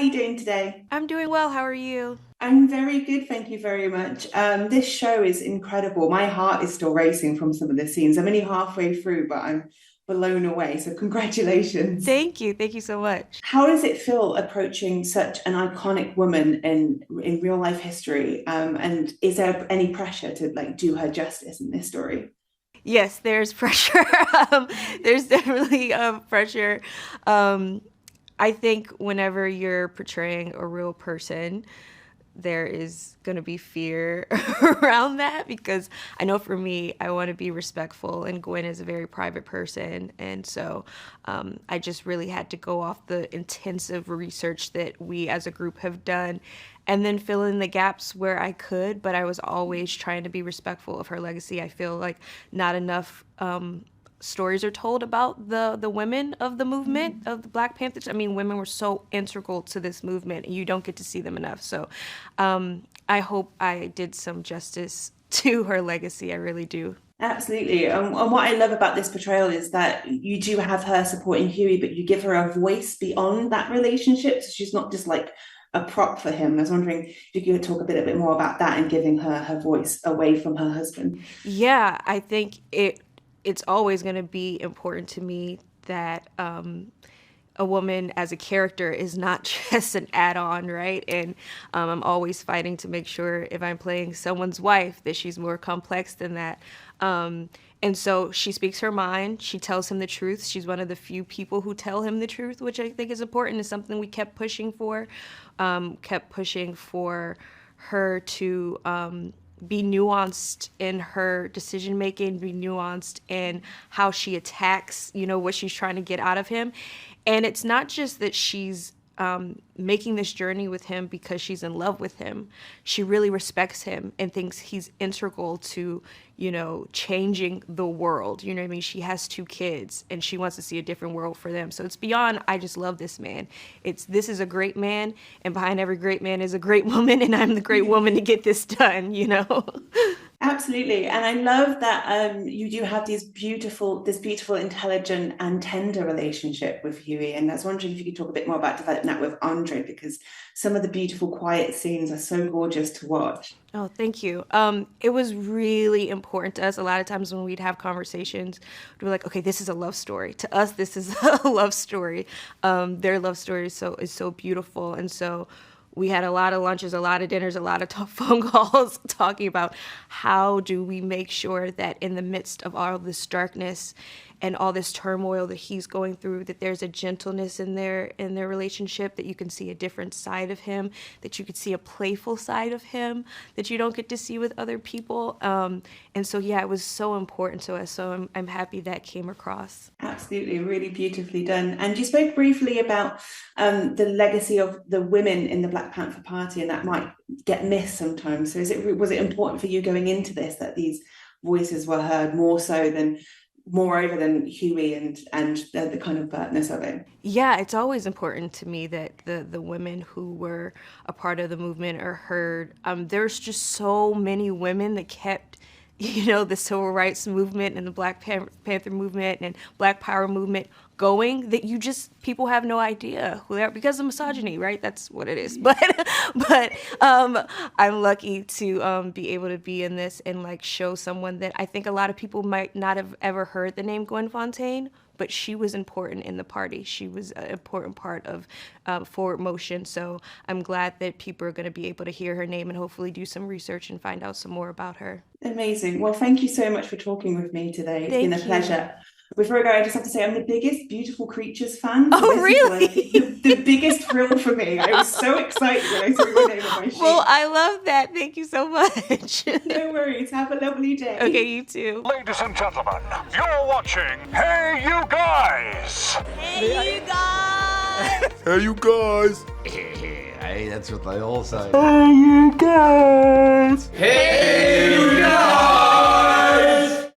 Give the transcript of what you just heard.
are you doing today? I'm doing well. How are you? I'm very good, thank you very much. This show is incredible. My heart is still racing from some of the scenes. I'm only halfway through, but I'm blown away. So congratulations. Thank you. Thank you so much. How does it feel approaching such an iconic woman in real life history? And is there any pressure to like do her justice in this story? Yes, there's pressure. There's definitely pressure. I think whenever you're portraying a real person, there is going to be fear around that because I know for me, I want to be respectful, and Gwen is a very private person. And so I just really had to go off the intensive research that we as a group have done and then fill in the gaps where I could. But I was always trying to be respectful of her legacy. I feel like not enough stories are told about the women of the movement of the Black Panthers. I mean, women were so integral to this movement, and you don't get to see them enough. So I hope I did some justice to her legacy. I really do. Absolutely. And what I love about this portrayal is that you do have her supporting Huey, but you give her a voice beyond that relationship. So she's not just like a prop for him. I was wondering if you could talk a bit more about that and giving her voice away from her husband. Yeah, I think it's always going to be important to me that a woman as a character is not just an add-on, right? And I'm always fighting to make sure if I'm playing someone's wife that she's more complex than that. And so she speaks her mind. She tells him the truth. She's one of the few people who tell him the truth, which I think is important. It's something we kept pushing for her to be nuanced in her decision making, be nuanced in how she attacks, what she's trying to get out of him. And it's not just that she's making this journey with him because she's in love with him. She really respects him and thinks he's integral to, changing the world. You know what I mean? She has 2 kids and she wants to see a different world for them. So it's beyond, I just love this man. This is a great man, and behind every great man is a great woman, and I'm the great woman to get this done, Absolutely. And I love that you do have this beautiful, intelligent and tender relationship with Huey. And I was wondering if you could talk a bit more about developing that with André, because some of the beautiful quiet scenes are so gorgeous to watch. Oh, thank you. It was really important to us. A lot of times when we'd have conversations, we'd be like, okay, this is a love story. To us, this is a love story. Their love story is so beautiful. And so we had a lot of lunches, a lot of dinners, a lot of phone calls talking about how do we make sure that in the midst of all this darkness and all this turmoil that he's going through, that there's a gentleness in their relationship, that you can see a different side of him, that you could see a playful side of him that you don't get to see with other people. And so, yeah, it was so important to us. So I'm happy that came across. Absolutely, really beautifully done. And you spoke briefly about the legacy of the women in the Black Panther Party, and that might get missed sometimes. So was it important for you going into this that these voices were heard moreover than Huey and the kind of Bertness of it? Yeah, it's always important to me that the women who were a part of the movement are heard. There's just so many women that kept the civil rights movement and the Black Panther movement and Black Power movement going, that people have no idea who they are because of misogyny, right? That's what it is. But I'm lucky to be able to be in this and show someone that I think a lot of people might not have ever heard the name Gwen Fontaine, but she was important in the party. She was an important part of Forward Motion. So I'm glad that people are going to be able to hear her name and hopefully do some research and find out some more about her. Amazing. Well, thank you so much for talking with me today. It's been a pleasure. Before I go, I just have to say I'm the biggest Beautiful Creatures fan. So oh, really? The biggest thrill for me. I was so excited when I saw your name on my sheet. Well, I love that. Thank you so much. No worries. Have a lovely day. Okay, you too. Ladies and gentlemen, you're watching Hey You Guys. Hey, you guys. Hey, you guys. Hey, that's what they all say. Hey, you guys. Hey, you guys.